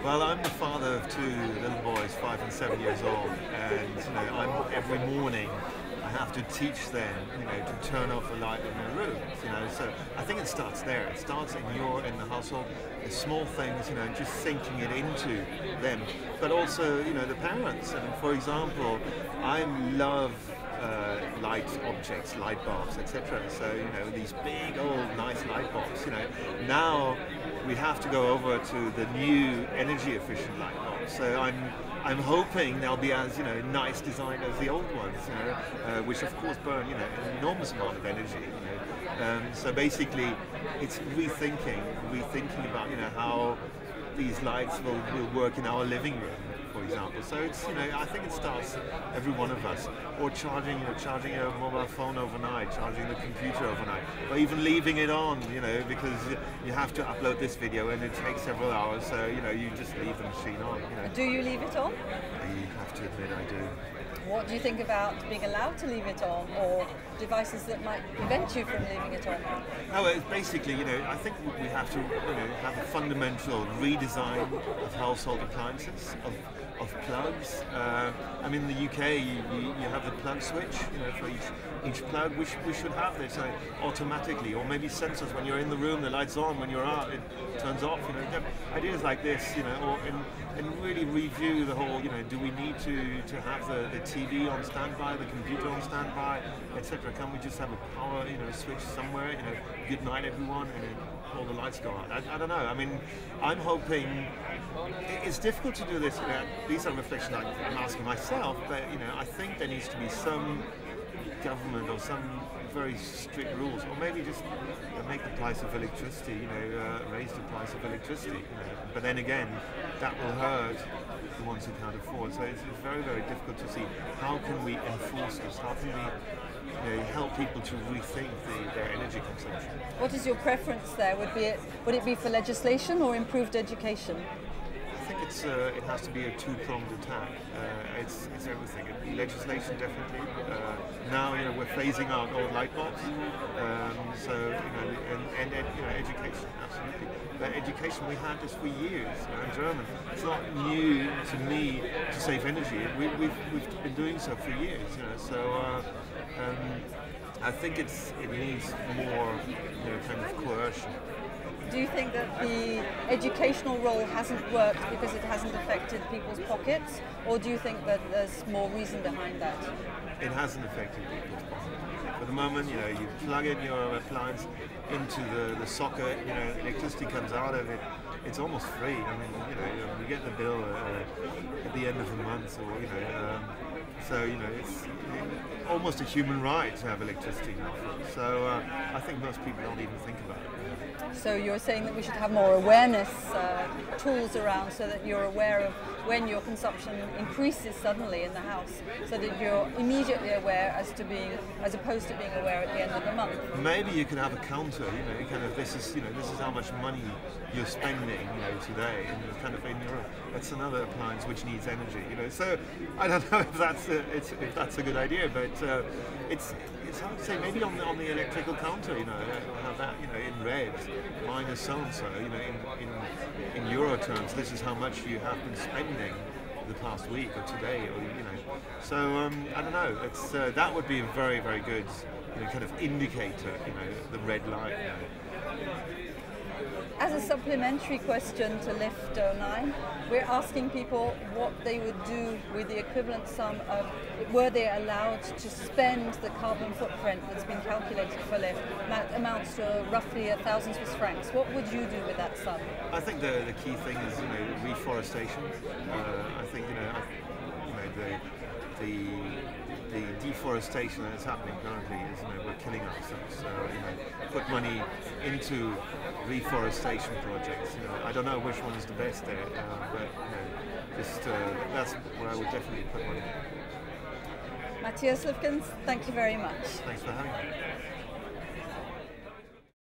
Well, I'm the father of two little boys, 5 and 7 years old, and every morning I have to teach them, to turn off the light in their rooms. So I think it starts there. It starts in the household, the small things, just sinking it into them, but also, the parents. And for example, I love light objects, light bulbs, etc. So these big old nice light bulbs. Now we have to go over to the new energy efficient light bulbs. So I'm hoping they'll be as nice design as the old ones, which of course burn an enormous amount of energy. So basically, it's rethinking about how these lights will work in our living room, for example. So it's I think it starts every one of us, or charging your mobile phone overnight, charging the computer overnight, or even leaving it on, because you have to upload this video and it takes several hours. So you just leave the machine on. Do you leave it on? I have to admit I do. What do you think about being allowed to leave it on, or devices that might prevent you from leaving it on? No, it's basically, I think we have to, have a fundamental redesign of household appliances, of plugs. In the UK, you have the plug switch, for each plug. We should have this automatically, or maybe sensors. When you're in the room, the light's on. When you're out, it turns off. Ideas like this, and really review the whole. Do we need to have the TV on standby, the computer on standby, etc. Can we just have a power, switch somewhere? Good night, everyone, and all the lights go on. I don't know. I'm hoping. It's difficult to do this. These are reflections I'm asking myself, but I think there needs to be some government or some very strict rules, or maybe just make the price of electricity, raise the price of electricity. But then again, that will hurt the ones who can't afford. So it's very, very difficult to see how can we enforce this. How can we help people to rethink their energy consumption. What is your preference there? Would it be for legislation or improved education? I think it has to be a two-pronged attack. It's everything. Legislation definitely. Now we're phasing out old light bulbs. And education absolutely. But education, we had this for years in Germany. It's not new to me to save energy. We've been doing so for years. I think it needs more kind of coercion. Do you think that the educational role hasn't worked because it hasn't affected people's pockets, or do you think that there's more reason behind that? It hasn't affected people's pockets. For the moment, you plug in your appliance into the socket, electricity comes out of it. It's almost free. You get the bill at the end of the month, or so it's almost a human right to have electricity now. So I think most people don't even think about it. So you're saying that we should have more awareness tools around, so that you're aware of when your consumption increases suddenly in the house, so that you're immediately aware as opposed to being aware at the end of the month. Maybe you can have a counter. This is how much money you're spending, today, and kind of in your room. That's another appliance which needs energy. So I don't know if that's a good idea, but it's hard to say. Maybe on the electrical counter, have that, in red, minus so and so, in euro terms, this is how much you have been spending the past week or today, or So I don't know. It's that would be a very, very good, kind of indicator. The red light. As a supplementary question to Lift 09, we're asking people what they would do with the equivalent sum of, were they allowed to spend the carbon footprint that's been calculated for Lift, that amounts to roughly 1,000 Swiss francs. What would you do with that sum? I think the key thing is reforestation. I think the deforestation that's happening currently is we're killing ourselves. So put money into reforestation projects. I don't know which one is the best there, but that's where I would definitely put money. Matthias Luefkens, thank you very much. Thanks for having me.